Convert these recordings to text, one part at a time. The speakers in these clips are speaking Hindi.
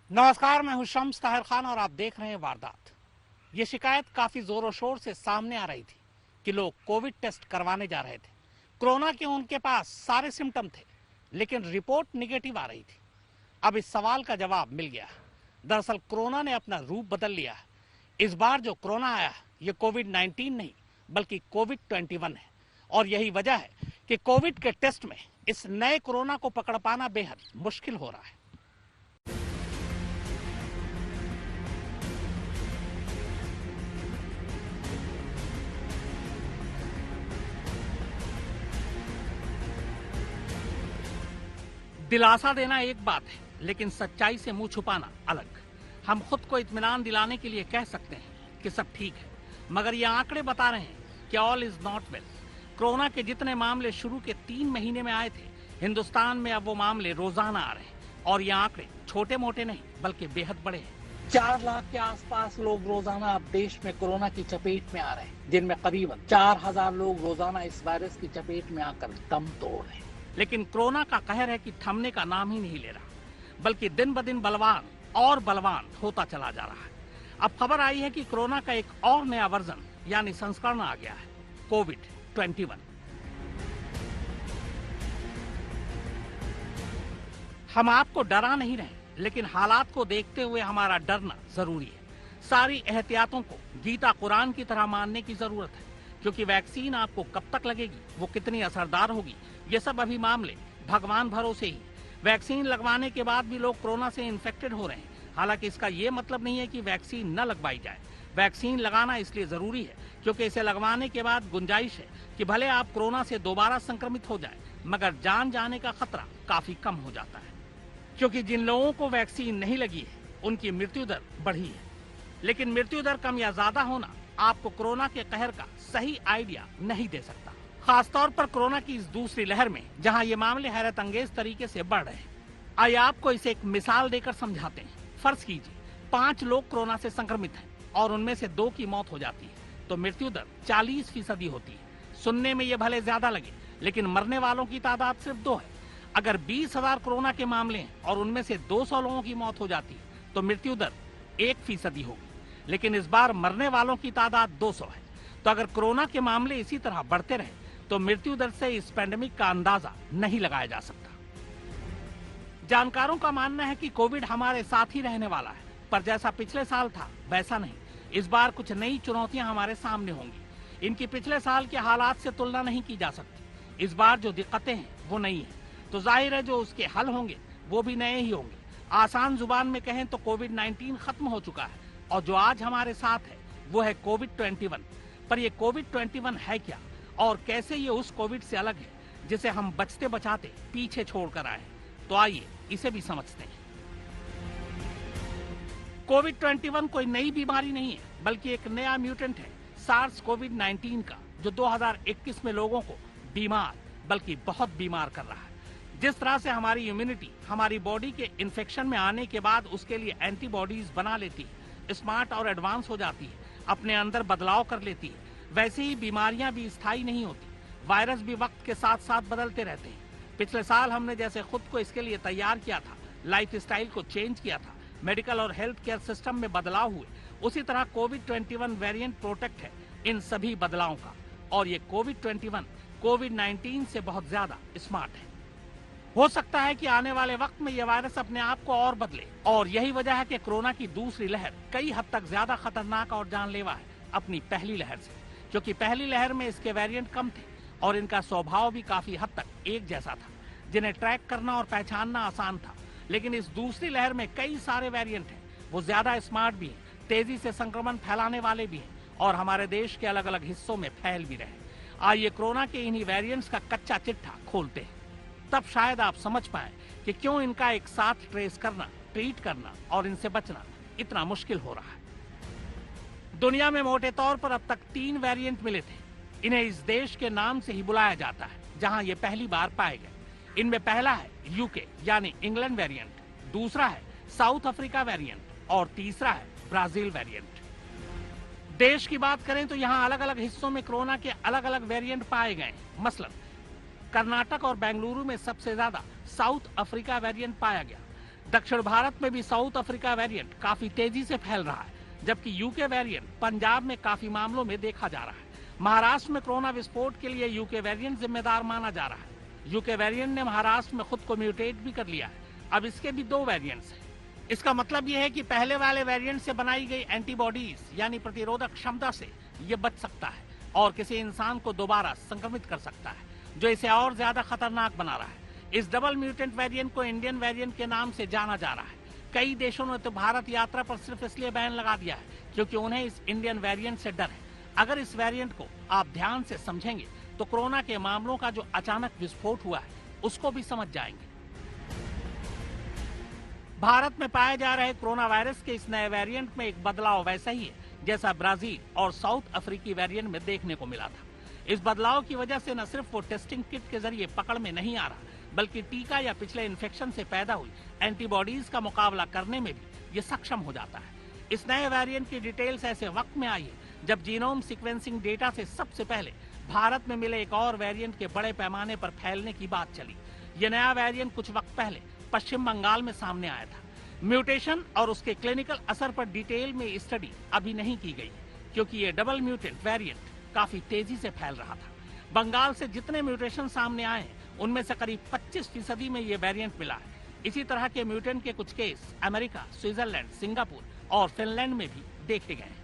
नमस्कार, मैं हूं शम्स ताहिर खान और आप देख रहे हैं वारदात। ये शिकायत काफी जोरों शोर से सामने आ रही थी कि लोग कोविड टेस्ट करवाने जा रहे थे। कोरोना के उनके पास सारे सिम्टम थे, लेकिन रिपोर्ट निगेटिव आ रही थी। अब इस सवाल का जवाब मिल गया। दरअसल कोरोना ने अपना रूप बदल लिया है। इस बार जो कोरोना आया, ये कोविड-19 नहीं बल्कि कोविड-21 है। और यही वजह है कि कोविड के टेस्ट में इस नए कोरोना को पकड़ पाना बेहद मुश्किल हो रहा है। दिलासा देना एक बात है, लेकिन सच्चाई से मुंह छुपाना अलग। हम खुद को इत्मीनान दिलाने के लिए कह सकते हैं कि सब ठीक है, मगर ये आंकड़े बता रहे हैं कि all is not well. Corona के जितने मामले शुरू के 3 महीने में आए थे, हिंदुस्तान में अब वो मामले रोजाना आ रहे हैं। और ये आंकड़े छोटे मोटे नहीं बल्कि बेहद बड़े हैं। 4 लाख के आसपास लोग रोजाना अब देश में कोरोना की चपेट में आ रहे हैं, जिनमें करीबन 4000 लोग रोजाना इस वायरस की चपेट में आकर दम तोड़ रहे हैं। लेकिन कोरोना का कहर है कि थमने का नाम ही नहीं ले रहा, बल्कि दिन ब दिन बलवान और बलवान होता चला जा रहा है। अब खबर आई है कि कोरोना का एक और नया वर्जन यानी संस्करण आ गया है, कोविड-21। हम आपको डरा नहीं रहे, लेकिन हालात को देखते हुए हमारा डरना जरूरी है। सारी एहतियातों को गीता कुरान की तरह मानने की जरूरत है, क्योंकि वैक्सीन आपको कब तक लगेगी, वो कितनी असरदार होगी, ये सब अभी मामले भगवान भरोसे ही। वैक्सीन लगवाने के बाद भी लोग कोरोना से इन्फेक्टेड हो रहे हैं। हालांकि इसका ये मतलब नहीं है कि वैक्सीन न लगवाई जाए। वैक्सीन लगाना इसलिए जरूरी है क्योंकि इसे लगवाने के बाद गुंजाइश है कि भले आप कोरोना से दोबारा संक्रमित हो जाए, मगर जान जाने का खतरा काफी कम हो जाता है। क्योंकि जिन लोगों को वैक्सीन नहीं लगी है, उनकी मृत्यु दर बढ़ी है। लेकिन मृत्यु दर कम या ज्यादा होना आपको कोरोना के कहर का सही आइडिया नहीं दे सकता, खासतौर पर कोरोना की इस दूसरी लहर में, जहां ये मामले हैरत अंगेज तरीके से बढ़ रहे हैं। आइए आपको इसे एक मिसाल देकर समझाते हैं। फर्ज कीजिए 5 लोग कोरोना से संक्रमित हैं और उनमें से 2 की मौत हो जाती है, तो मृत्यु दर 40% होती है। सुनने में ये भले ज्यादा लगे, लेकिन मरने वालों की तादाद सिर्फ 2 है। अगर 20,000 कोरोना के मामले हैं और उनमें से 200 लोगों की मौत हो जाती है, तो मृत्यु दर 1% होगी। लेकिन इस बार मरने वालों की तादाद 200 है, तो अगर कोरोना के मामले इसी तरह बढ़ते रहे तो मृत्यु दर से इस पैंडेमिक का अंदाजा नहीं लगाया जा सकता। जानकारों का मानना है कि कोविड हमारे साथ ही रहने वाला है, पर जैसा पिछले साल था वैसा नहीं। इस बार कुछ नई चुनौतियां हमारे सामने होंगी। इनकी पिछले साल के हालात से तुलना नहीं की जा सकती। इस बार जो दिक्कतें हैं वो नई है, तो जाहिर है जो उसके हल होंगे वो भी नए ही होंगे। आसान जुबान में कहें तो कोविड-19 खत्म हो चुका है और जो आज हमारे साथ है वो है कोविड-21। पर ये कोविड-21 है क्या और कैसे ये उस कोविड से अलग है जिसे हम बचते बचाते पीछे छोड़कर आए? तो आइए इसे भी समझते हैं। कोविड-21 कोई नई बीमारी नहीं है, बल्कि एक नया म्यूटेंट है, सार्स कोविड-19 का, जो 2021 में लोगों को बीमार बल्कि बहुत बीमार कर रहा है। जिस तरह से हमारी इम्यूनिटी हमारी बॉडी के इन्फेक्शन में आने के बाद उसके लिए एंटीबॉडीज बना लेती है, स्मार्ट और एडवांस हो जाती है, अपने अंदर बदलाव कर लेती है, वैसे ही बीमारियां भी स्थायी नहीं होती। वायरस भी वक्त के साथ साथ बदलते रहते हैं। पिछले साल हमने जैसे खुद को इसके लिए तैयार किया था, लाइफ स्टाइल को चेंज किया था, मेडिकल और हेल्थ केयर सिस्टम में बदलाव हुए, उसी तरह कोविड-21 वेरिएंट प्रोटेक्ट है इन सभी बदलावों का। और ये कोविड-21 कोविड-19 से बहुत ज्यादा स्मार्ट है। हो सकता है कि आने वाले वक्त में यह वायरस अपने आप को और बदले, और यही वजह है कि कोरोना की दूसरी लहर कई हद तक ज्यादा खतरनाक और जानलेवा है अपनी पहली लहर से। क्योंकि पहली लहर में इसके वेरिएंट कम थे और इनका स्वभाव भी काफी हद तक एक जैसा था, जिन्हें ट्रैक करना और पहचानना आसान था। लेकिन इस दूसरी लहर में कई सारे वेरिएंट हैं, वो ज्यादा स्मार्ट भी हैं, तेजी से संक्रमण फैलाने वाले भी हैं और हमारे देश के अलग अलग हिस्सों में फैल भी रहे। आइए कोरोना के इन्हीं वेरिएंट्स का कच्चा चिट्ठा खोलते हैं, तब शायद आप समझ पाए कि क्यों इनका एक साथ ट्रेस करना, ट्रीट करना और इनसे बचना इतना मुश्किल हो रहा है। दुनिया में मोटे तौर पर अब तक 3 वेरिएंट मिले थे। इन्हें इस देश के नाम से ही बुलाया जाता है जहां ये पहली बार पाए गए। इनमें पहला है यूके यानी इंग्लैंड वेरिएंट, दूसरा है साउथ अफ्रीका वेरिएंट और तीसरा है ब्राजील वेरिएंट। देश की बात करें तो यहाँ अलग अलग हिस्सों में कोरोना के अलग अलग वेरिएंट पाए गए। मसलन कर्नाटक और बेंगलुरु में सबसे ज्यादा साउथ अफ्रीका वेरिएंट पाया गया, दक्षिण भारत में भी साउथ अफ्रीका वेरिएंट काफी तेजी से फैल रहा है, जबकि यूके वेरिएंट पंजाब में काफी मामलों में देखा जा रहा है। महाराष्ट्र में कोरोना विस्फोट के लिए यूके वेरिएंट जिम्मेदार माना जा रहा है। यूके वेरिएंट ने महाराष्ट्र में खुद को म्यूटेट भी कर लिया है। अब इसके भी 2 वेरिएंट्स हैं। इसका मतलब यह है कि पहले वाले वेरिएंट से बनाई गई एंटीबॉडीज यानी प्रतिरोधक क्षमता से ये बच सकता है और किसी इंसान को दोबारा संक्रमित कर सकता है, जो इसे और ज्यादा खतरनाक बना रहा है। इस डबल म्यूटेंट वेरिएंट को इंडियन वेरिएंट के नाम से जाना जा रहा है। कई देशों ने तो भारत यात्रा पर सिर्फ इसलिए बैन लगा दिया है क्योंकि उन्हें इस इंडियन वेरिएंट से डर है। अगर इस वेरिएंट को आप ध्यान से समझेंगे तो कोरोना के मामलों का जो अचानक विस्फोट हुआ है उसको भी समझ जाएंगे। भारत में पाए जा रहे कोरोना वायरस के इस नए वेरिएंट में एक बदलाव वैसा ही है जैसा ब्राजील और साउथ अफ्रीकी वेरिएंट में देखने को मिला था। इस बदलाव की वजह से न सिर्फ वो टेस्टिंग किट के जरिए पकड़ में नहीं आ रहा, बल्कि टीका या पिछले इन्फेक्शन से पैदा हुई एंटीबॉडीज का मुकाबला करने में भी ये सक्षम हो जाता है। इस नए वेरिएंट की डिटेल्स ऐसे वक्त में आई है जब जीनोम सीक्वेंसिंग डेटा से सबसे पहले भारत में मिले एक और वेरिएंट के बड़े पैमाने पर फैलने की बात चली। ये नया वेरिएंट कुछ वक्त पहले पश्चिम बंगाल में सामने आया था। म्यूटेशन और उसके क्लिनिकल असर पर डिटेल में स्टडी अभी नहीं की गई क्योंकि ये डबल म्यूटेंट वेरिएंट काफी तेजी से फैल रहा था। बंगाल से जितने म्यूटेशन सामने आए हैं उनमें से करीब 25% में ये वेरिएंट मिला है। इसी तरह के म्यूटेंट के कुछ केस अमेरिका, स्विट्जरलैंड, सिंगापुर और फिनलैंड में भी देखे गए हैं।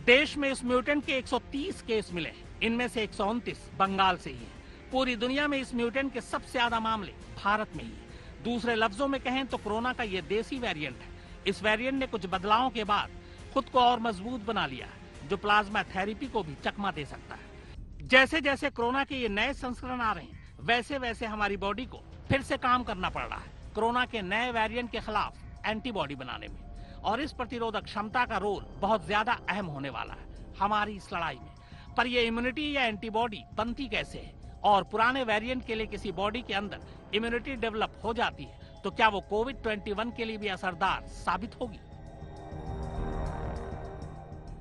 देश में इस म्यूटेंट के 130 केस मिले हैं, इनमें से 129 बंगाल से ही हैं। पूरी दुनिया में इस म्यूटेंट के सबसे ज्यादा मामले भारत में ही है। दूसरे लफ्जों में कहें तो कोरोना का ये देसी वेरिएंट है। इस वेरिएंट ने कुछ बदलावों के बाद खुद को और मजबूत बना लिया है, जो प्लाज्मा थेरेपी को भी चकमा दे सकता है। जैसे जैसे कोरोना के ये नए संस्करण आ रहे हैं, वैसे वैसे हमारी बॉडी को फिर से काम करना पड़ रहा है कोरोना के नए वेरिएंट के खिलाफ एंटीबॉडी बनाने में। और इस प्रतिरोधक क्षमता का रोल बहुत ज्यादा अहम होने वाला है हमारी इस लड़ाई में। पर ये इम्यूनिटी या एंटीबॉडी बनती कैसे है, और पुराने वेरिएंट के लिए किसी बॉडी के अंदर इम्यूनिटी डेवलप हो जाती है तो क्या वो कोविड-21 के लिए भी असरदार साबित होगी?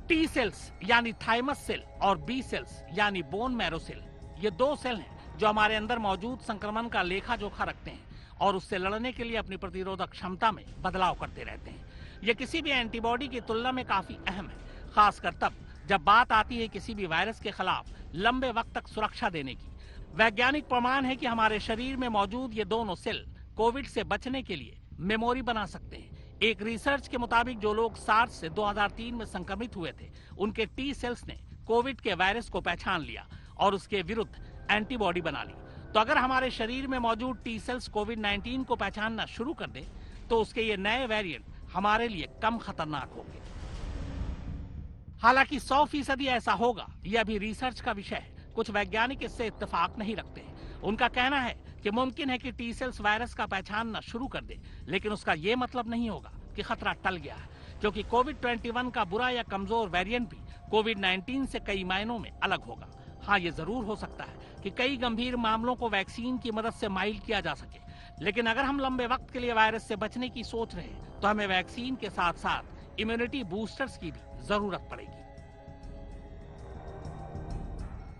टी सेल्स यानी थाइमस सेल और बी सेल्स यानी बोन मैरो सेल, ये 2 सेल हैं जो हमारे अंदर मौजूद संक्रमण का लेखा जोखा रखते हैं और उससे लड़ने के लिए अपनी प्रतिरोधक क्षमता में बदलाव करते रहते हैं। ये किसी भी एंटीबॉडी की तुलना में काफी अहम है, खासकर तब जब बात आती है किसी भी वायरस के खिलाफ लंबे वक्त तक सुरक्षा देने की। वैज्ञानिक प्रमाण है कि हमारे शरीर में मौजूद ये दोनों सेल कोविड से बचने के लिए मेमोरी बना सकते हैं। एक रिसर्च के मुताबिक जो लोग सार्स से 2003 में संक्रमित हुए थे, उनके टी सेल्स ने कोविड के वायरस को पहचान लिया और उसके विरुद्ध एंटीबॉडी बना ली। तो अगर हमारे शरीर में मौजूद टी सेल्स कोविड-19 को पहचानना शुरू कर दे तो उसके ये नए वेरिएंट हमारे लिए कम खतरनाक होंगे। हालांकि 100% ऐसा होगा, यह अभी रिसर्च का विषय है। कुछ वैज्ञानिक इससे इत्तेफाक नहीं रखते हैं। उनका कहना है कि मुमकिन है कि टी सेल्स वायरस का पहचानना शुरू कर दे, लेकिन उसका यह मतलब नहीं होगा कि खतरा टल गया है, क्योंकि कोविड-21 का बुरा या कमजोर वेरिएंट भी कोविड-19 से कई मायनों में अलग होगा। हाँ, ये जरूर हो सकता है कि कई गंभीर मामलों को वैक्सीन की मदद से माइल्ड किया जा सके, लेकिन अगर हम लंबे वक्त के लिए वायरस से बचने की सोच रहे हैं तो हमें वैक्सीन के साथ साथ इम्यूनिटी बूस्टर्स की भी जरूरत पड़ेगी।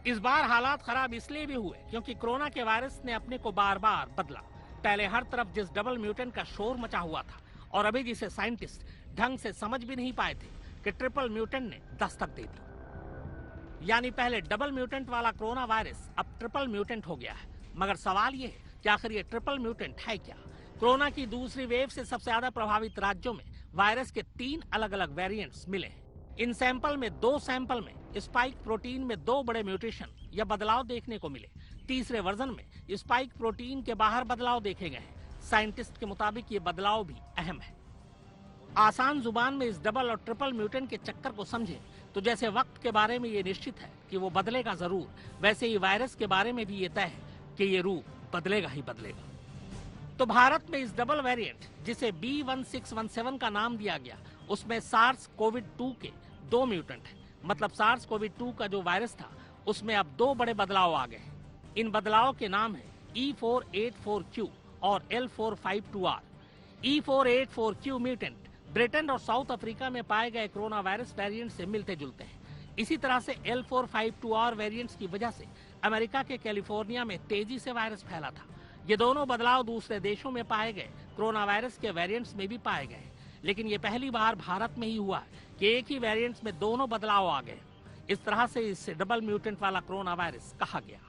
इस बार हालात खराब इसलिए भी हुए क्योंकि कोरोना के वायरस ने अपने को बार बार बदला। पहले हर तरफ जिस डबल म्यूटेंट का शोर मचा हुआ था और अभी जिसे साइंटिस्ट ढंग से समझ भी नहीं पाए थे कि ट्रिपल म्यूटेंट ने दस्तक दे दी। यानी पहले डबल म्यूटेंट वाला कोरोना वायरस अब ट्रिपल म्यूटेंट हो गया है। मगर सवाल ये है कि आखिर ये ट्रिपल म्यूटेंट है क्या? कोरोना की दूसरी वेव से सबसे ज्यादा प्रभावित राज्यों में वायरस के 3 अलग अलग वेरिएंट्स मिले हैं। इन सैंपल में 2 सैंपल में स्पाइक प्रोटीन में 2 बड़े म्यूटेशन या बदलाव देखने को मिले। तीसरे वर्जन में स्पाइक प्रोटीन के बाहर बदलाव देखे गए हैं। साइंटिस्ट के मुताबिक ये बदलाव भी अहम है। आसान जुबान में इस डबल और ट्रिपल म्यूटेंट के चक्कर को समझे तो जैसे वक्त के बारे में ये निश्चित है कि वो बदलेगा जरूर, वैसे ही वायरस के बारे में भी ये तय है कि ये रूप बदलेगा ही बदलेगा। तो भारत में इस डबल वेरिएंट जिसे B1617 का नाम दिया गया, उसमें सार्स कोविड-2 के 2 म्यूटेंट हैं। मतलब सार्स कोविड-2 का जो वायरस था उसमें अब 2 बड़े बदलाव आ गए हैं। इन बदलावों के नाम है E484Q और L452R। E484Q म्यूटेंट ब्रिटेन और साउथ अफ्रीका में पाए गए कोरोना वायरस वेरिएंट से मिलते जुलते हैं। इसी तरह से L452R वेरिएंट्स की वजह से अमेरिका के कैलिफोर्निया में तेजी से वायरस फैला था। ये दोनों बदलाव दूसरे देशों में पाए गए कोरोना वायरस के वेरिएंट्स में भी पाए गए, लेकिन ये पहली बार भारत में ही हुआ कि एक ही वेरिएंट्स में दोनों बदलाव आ गए। इस तरह से इसे डबल म्यूटेंट वाला कोरोना वायरस कहा गया।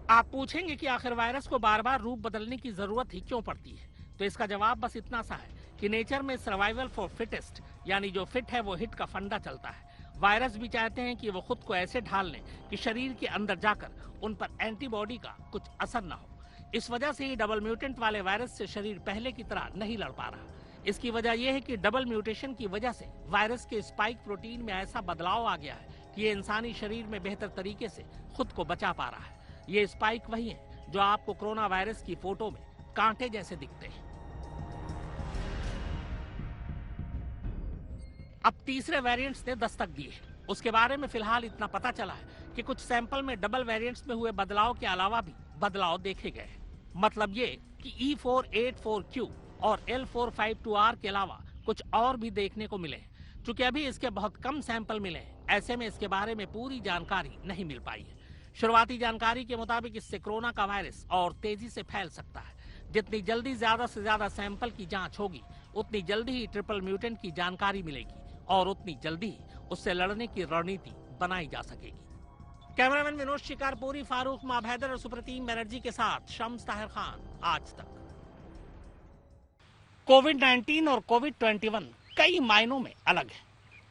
आप पूछेंगे कि आखिर वायरस को बार बार रूप बदलने की जरूरत ही क्यों पड़ती है, तो इसका जवाब बस इतना सा है कि नेचर में सर्वाइवल फॉर फिटेस्ट, यानी जो फिट है वो हिट का फंडा चलता है। वायरस भी चाहते हैं कि वो खुद को ऐसे ढाल लें कि शरीर के अंदर जाकर उन पर एंटीबॉडी का कुछ असर न हो। इस वजह से ही डबल म्यूटेंट वाले वायरस से शरीर पहले की तरह नहीं लड़ पा रहा। इसकी वजह यह है कि डबल म्यूटेशन की वजह से वायरस के स्पाइक प्रोटीन में ऐसा बदलाव आ गया है कि ये इंसानी शरीर में बेहतर तरीके से खुद को बचा पा रहा है। ये स्पाइक वही है जो आपको कोरोना वायरस की फोटो में कांटे जैसे दिखते हैं। अब तीसरे वेरिएंट्स ने दस्तक दी है। उसके बारे में फिलहाल इतना पता चला है कि कुछ सैंपल में डबल वेरिएंट्स में हुए बदलाव के अलावा भी बदलाव देखे गए। मतलब ये कि E484Q और L452R के अलावा कुछ और भी देखने को मिले। चूंकि अभी इसके बहुत कम सैंपल मिले हैं, ऐसे में इसके बारे में पूरी जानकारी नहीं मिल पाई है। शुरुआती जानकारी के मुताबिक इससे कोरोना का वायरस और तेजी से फैल सकता है। जितनी जल्दी ज्यादा से ज्यादा सैंपल की जांच होगी, उतनी जल्दी ही ट्रिपल म्यूटेंट की जानकारी मिलेगी और उतनी जल्दी ही उससे लड़ने की रणनीति बनाई जा सकेगी। कैमरामैन विनोद शिकारपुरी, फारूक माभैदर और सुप्रतीम बनर्जी के साथ शम्स ताहिर खान, आज तक। कोविड-19 और कोविड-21 कई मायनों में अलग है।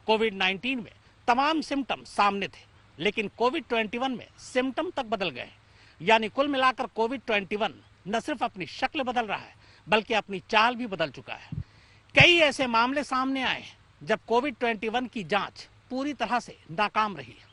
कोविड-19 में तमाम सिम्टम सामने थे, लेकिन कोविड-21 में सिम्टम तक बदल गए। यानी कुल मिलाकर कोविड-21 न सिर्फ अपनी शक्ल बदल रहा है, बल्कि अपनी चाल भी बदल चुका है। कई ऐसे मामले सामने आए हैं जब कोविड-21 की जांच पूरी तरह से नाकाम रही है।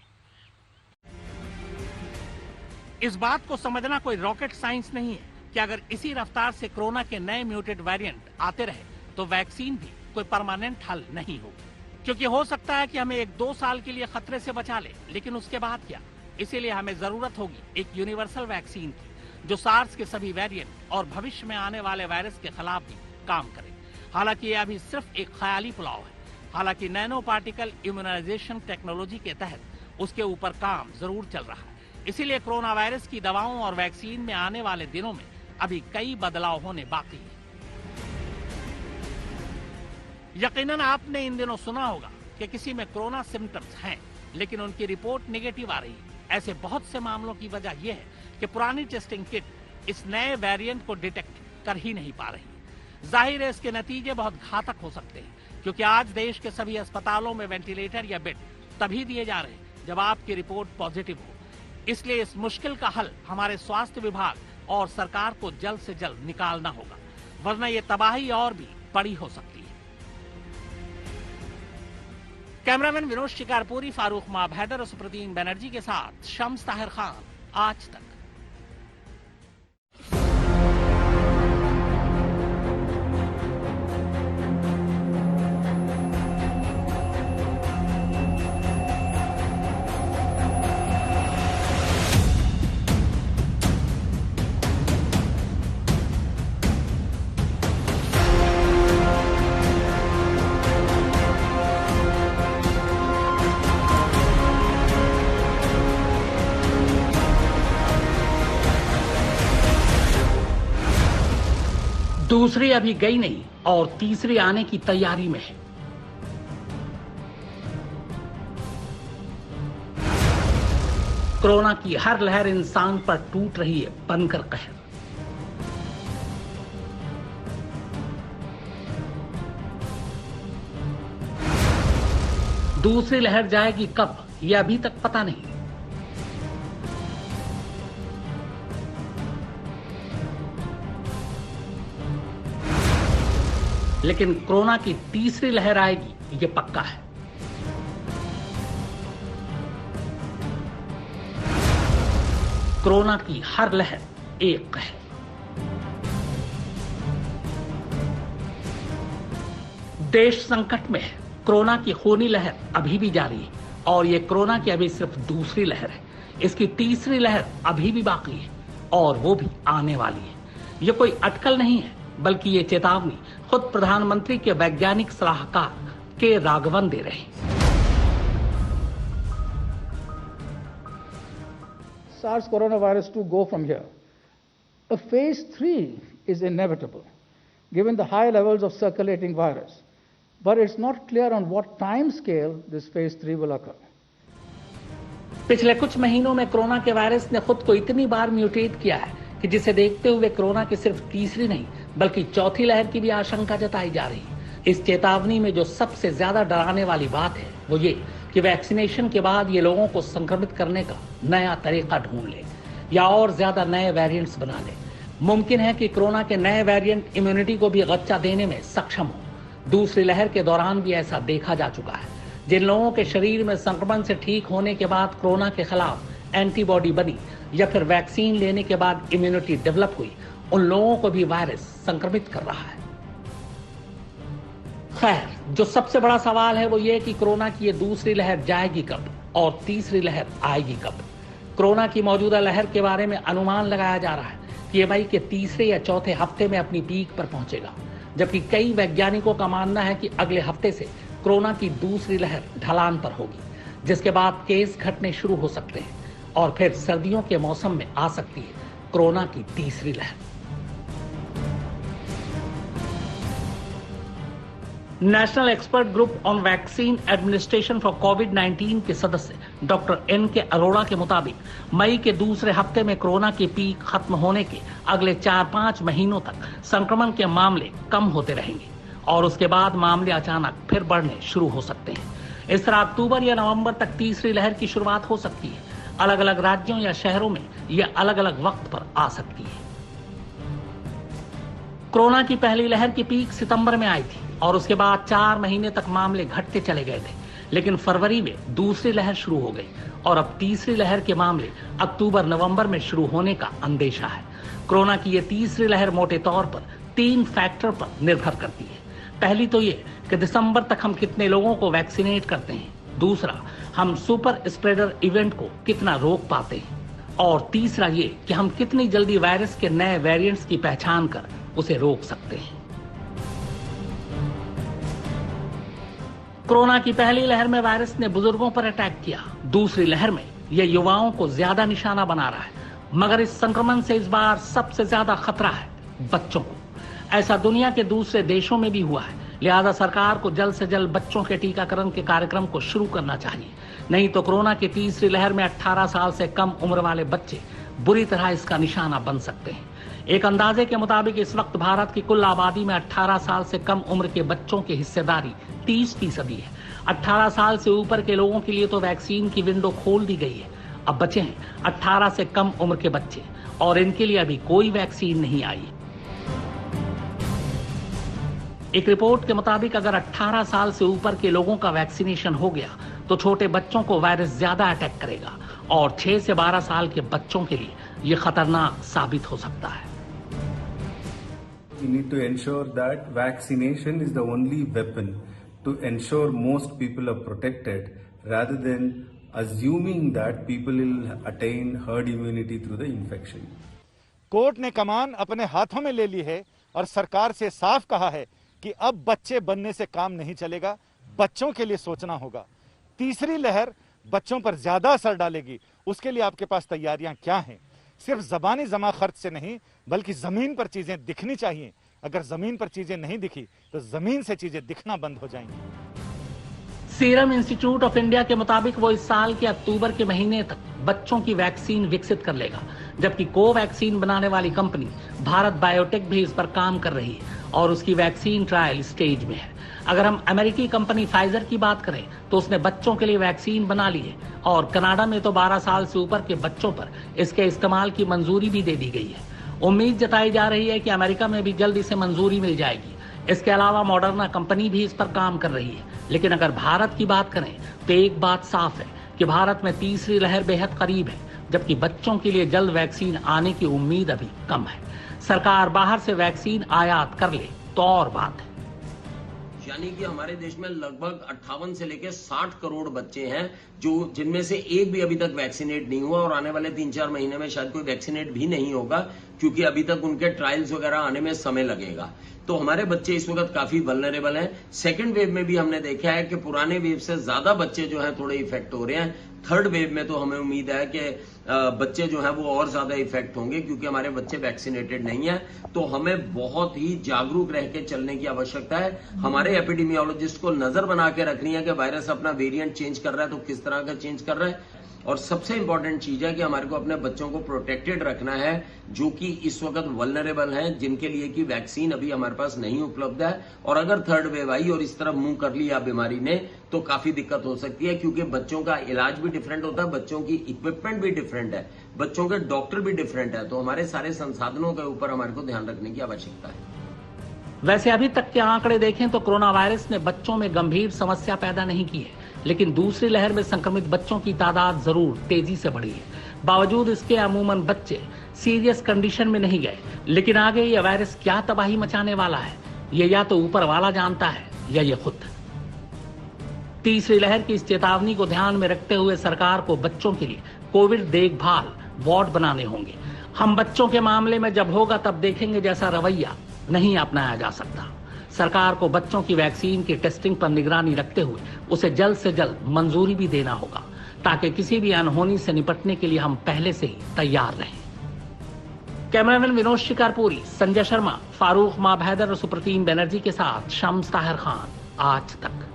इस बात को समझना कोई रॉकेट साइंस नहीं है कि अगर इसी रफ्तार से कोरोना के नए म्यूटेड वेरिएंट आते रहे तो वैक्सीन भी कोई परमानेंट हल नहीं होगी। क्योंकि हो सकता है कि हमें 1-2 साल के लिए खतरे से बचा ले, लेकिन उसके बाद क्या? इसीलिए हमें जरूरत होगी एक यूनिवर्सल वैक्सीन की, जो सार्स के सभी वेरिएंट और भविष्य में आने वाले वायरस के खिलाफ भी काम करे। हालांकि ये अभी सिर्फ एक ख्याली पुलाव है। हालांकि नैनो पार्टिकल इम्यूनाइजेशन टेक्नोलॉजी के तहत उसके ऊपर काम जरूर चल रहा है। इसीलिए कोरोना वायरस की दवाओं और वैक्सीन में आने वाले दिनों में अभी कई बदलाव होने बाकी है। यकीनन आपने इन दिनों सुना होगा कि किसी में कोरोना सिम्टम्स हैं, लेकिन उनकी रिपोर्ट नेगेटिव आ रही है। ऐसे बहुत से मामलों की वजह यह है कि पुरानी टेस्टिंग किट इस नए वेरिएंट को डिटेक्ट कर ही नहीं पा रही। जाहिर है इसके नतीजे बहुत घातक हो सकते हैं, क्योंकि आज देश के सभी अस्पतालों में वेंटिलेटर या बेड तभी दिए जा रहे हैं जब आपकी रिपोर्ट पॉजिटिव हो। इसलिए इस मुश्किल का हल हमारे स्वास्थ्य विभाग और सरकार को जल्द से जल्द निकालना होगा, वरना ये तबाही और भी बड़ी हो सकती है। कैमरामैन विनोद शिकारपुरी, फारूक माभैदर और सुप्रतीम बनर्जी के साथ शम्स ताहिर खान, आज तक। दूसरी अभी गई नहीं और तीसरी आने की तैयारी में है। कोरोना की हर लहर इंसान पर टूट रही है बनकर कहर। दूसरी लहर जाएगी कब, यह अभी तक पता नहीं। लेकिन कोरोना की तीसरी लहर आएगी, ये पक्का है। कोरोना की हर लहर एक है। देश संकट में है। कोरोना की खूनी लहर अभी भी जारी है और ये कोरोना की अभी सिर्फ दूसरी लहर है। इसकी तीसरी लहर अभी भी बाकी है और वो भी आने वाली है। ये कोई अटकल नहीं है, बल्कि ये चेतावनी खुद प्रधानमंत्री के वैज्ञानिक सलाहकार के राघवन दे रहे हैं। SARS coronavirus to go from here. A phase 3 is inevitable, given the high levels of circulating virus, but it's not clear on what time scale this phase 3 will occur. पिछले कुछ महीनों में कोरोना के वायरस ने खुद को इतनी बार म्यूटेट किया है कि जिसे देखते हुए कोरोना की सिर्फ तीसरी नहीं बल्कि चौथी लहर की भी आशंका जताई जा रही है। इस चेतावनी में जो सबसे ज्यादा डराने वाली बात है वो ये कि वैक्सीनेशन के बाद ये लोगों को संक्रमित करने का नया तरीका ढूंढ ले या और ज्यादा नए वेरिएंट्स बना ले। मुमकिन है कि कोरोना के नए वेरिएंट इम्यूनिटी को भी गच्चा देने में सक्षम हो। दूसरी लहर के दौरान भी ऐसा देखा जा चुका है। जिन लोगों के शरीर में संक्रमण से ठीक होने के बाद कोरोना के खिलाफ एंटीबॉडी बनी या फिर वैक्सीन लेने के बाद इम्यूनिटी डेवलप हुई, उन लोगों को भी वायरस संक्रमित कर रहा है। खैर, जो सबसे बड़ा सवाल है वो ये कि कोरोना की ये दूसरी लहर जाएगी कब और तीसरी लहर आएगी कब। कोरोना की मौजूदा लहर के बारे में अनुमान लगाया जा रहा है कि ये मई के तीसरे या चौथे हफ्ते में अपनी पीक पर पहुंचेगा, जबकि कई वैज्ञानिकों का मानना है कि अगले हफ्ते से कोरोना की दूसरी लहर ढलान पर होगी, जिसके बाद केस घटने शुरू हो सकते हैं और फिर सर्दियों के मौसम में आ सकती है कोरोना की तीसरी लहर। National expert group on vaccine administration for कोविड-19 के सदस्य डॉक्टर एन.के. अरोड़ा के मुताबिक मई के दूसरे हफ्ते में कोरोना की पीक खत्म होने के अगले 4-5 महीनों तक संक्रमण के मामले कम होते रहेंगे और उसके बाद मामले अचानक फिर बढ़ने शुरू हो सकते हैं। इस तरह अक्टूबर या नवंबर तक तीसरी लहर की शुरुआत हो सकती है। अलग अलग राज्यों या शहरों में यह अलग अलग वक्त पर आ सकती है। कोरोना की पहली लहर की पीक सितंबर में आई थी और उसके बाद 4 महीने तक मामले घटते चले गए थे, लेकिन फरवरी में दूसरी लहर शुरू हो गई और अब तीसरी लहर के मामले अक्टूबर नवंबर में शुरू होने का अंदेशा है। कोरोना की ये तीसरी लहर मोटे तौर पर 3 फैक्टर पर निर्भर करती है। पहली तो ये कि दिसंबर तक हम कितने लोगों को वैक्सीनेट करते हैं, दूसरा हम सुपर स्प्रेडर इवेंट को कितना रोक पाते हैं और तीसरा ये कि हम कितनी जल्दी वायरस के नए वेरिएंट्स की पहचान कर उसे रोक सकते हैं। कोरोना की पहली लहर में वायरस ने बुजुर्गों पर अटैक किया, दूसरी लहर में यह युवाओं को ज्यादा निशाना बना रहा है, मगर इस संक्रमण से इस बार सबसे ज्यादा खतरा है बच्चों को। ऐसा दुनिया के दूसरे देशों में भी हुआ है, लिहाजा सरकार को जल्द से जल्द बच्चों के टीकाकरण के कार्यक्रम को शुरू करना चाहिए, नहीं तो कोरोना की तीसरी लहर में 18 साल से कम उम्र वाले बच्चे बुरी तरह इसका निशाना बन सकते हैं। एक अंदाजे के मुताबिक इस वक्त भारत की कुल आबादी में 18 साल से कम उम्र के बच्चों की हिस्सेदारी 30% है। 18 साल से ऊपर के लोगों के लिए तो वैक्सीन की विंडो खोल दी गई है। अब बचे हैं 18 से कम उम्र के बच्चे और इनके लिए अभी कोई वैक्सीन नहीं आई। एक रिपोर्ट के मुताबिक अगर 18 साल से ऊपर के लोगों का वैक्सीनेशन हो गया तो छोटे बच्चों को वायरस ज्यादा अटैक करेगा और 6 से 12 साल के बच्चों के लिए यह खतरनाक साबित हो सकता है। We need to ensure that vaccination is the only weapon to ensure most people are protected rather than assuming that people will attain herd immunity through the infection. Court ने कमान अपने हाथों में ले ली है और सरकार से साफ कहा है कि अब बच्चे बनने से काम नहीं चलेगा, बच्चों के लिए सोचना होगा। तीसरी लहर बच्चों पर ज्यादा असर डालेगी, उसके लिए आपके पास तैयारियां क्या हैं? सिर्फ जबानी जमा खर्च से नहीं बल्कि जमीन पर चीजें दिखनी चाहिए। अगर जमीन पर चीजें नहीं दिखी तो जमीन से चीजें दिखना बंद हो जाएंगी। सीरम इंस्टीट्यूट ऑफ इंडिया के मुताबिक वो इस साल के अक्टूबर के महीने तक बच्चों की वैक्सीन विकसित कर लेगा, जबकि कोवैक्सीन बनाने वाली कंपनी भारत बायोटेक भी इस पर काम कर रही है और उसकी वैक्सीन ट्रायल स्टेज में है। अगर हम अमेरिकी कंपनी फाइजर की बात करें तो उसने बच्चों के लिए वैक्सीन बना ली है और कनाडा में तो 12 साल से ऊपर के बच्चों पर इसके इस्तेमाल की मंजूरी भी दे दी गई है। उम्मीद जताई जा रही है कि अमेरिका में भी जल्द इसे मंजूरी मिल जाएगी। इसके अलावा मॉडर्ना कंपनी भी इस पर काम कर रही है। लेकिन अगर भारत की बात करें तो एक बात साफ है कि भारत में तीसरी लहर बेहद करीब है, जबकि बच्चों के लिए जल्द वैक्सीन आने की उम्मीद अभी कम है। सरकार बाहर से वैक्सीन आयात कर ले तो और बात है। यानी कि हमारे देश में लगभग 58 से लेकर 60 करोड़ बच्चे हैं जो जिनमें से एक भी अभी तक वैक्सीनेट नहीं हुआ और आने वाले 3-4 महीने में शायद कोई वैक्सीनेट भी नहीं होगा। क्योंकि अभी तक उनके ट्रायल्स वगैरह आने में समय लगेगा। तो हमारे बच्चे इस वक्त काफी वल्नरेबल हैं। सेकेंड वेव में भी हमने देखा है कि पुराने वेव से ज्यादा बच्चे जो हैं थोड़े इफेक्ट हो रहे हैं। थर्ड वेव में तो हमें उम्मीद है कि बच्चे जो हैं वो और ज्यादा इफेक्ट होंगे, क्योंकि हमारे बच्चे वैक्सीनेटेड नहीं है। तो हमें बहुत ही जागरूक रह के चलने की आवश्यकता है। हमारे एपिडेमियोलॉजिस्ट को नजर बना के रखनी है कि वायरस अपना वेरिएंट चेंज कर रहा है तो किस तरह का चेंज कर रहा है। और सबसे इंपॉर्टेंट चीज है कि हमारे को अपने बच्चों को प्रोटेक्टेड रखना है, जो कि इस वक्त वल्नरेबल हैं, जिनके लिए कि वैक्सीन अभी हमारे पास नहीं उपलब्ध है। और अगर थर्ड वेव आई और इस तरफ मुंह कर लिया बीमारी ने तो काफी दिक्कत हो सकती है, क्योंकि बच्चों का इलाज भी डिफरेंट होता है, बच्चों की इक्विपमेंट भी डिफरेंट है, बच्चों के डॉक्टर भी डिफरेंट है। तो हमारे सारे संसाधनों के ऊपर हमारे को ध्यान रखने की आवश्यकता है। वैसे अभी तक के आंकड़े देखें तो कोरोना वायरस ने बच्चों में गंभीर समस्या पैदा नहीं की है, लेकिन दूसरी लहर में संक्रमित बच्चों की तादाद जरूर तेजी से बढ़ी है। बावजूद इसके अमूमन बच्चे सीरियस कंडीशन में नहीं गए, लेकिन आगे यह वायरस क्या तबाही मचाने वाला है, ये या तो ऊपर वाला जानता है या ये खुद। तीसरी लहर की इस चेतावनी को ध्यान में रखते हुए सरकार को बच्चों के लिए कोविड देखभाल वार्ड बनाने होंगे। हम बच्चों के मामले में जब होगा तब देखेंगे जैसा रवैया नहीं अपनाया जा सकता। सरकार को बच्चों की वैक्सीन की टेस्टिंग पर निगरानी रखते हुए उसे जल्द से जल्द मंजूरी भी देना होगा, ताकि किसी भी अनहोनी से निपटने के लिए हम पहले से ही तैयार रहें। कैमरामैन विनोद शिकारपुरी, संजय शर्मा, फारूक माब हैदर और सुप्रतीम बनर्जी के साथ शम्स ताहिर खान, आज तक।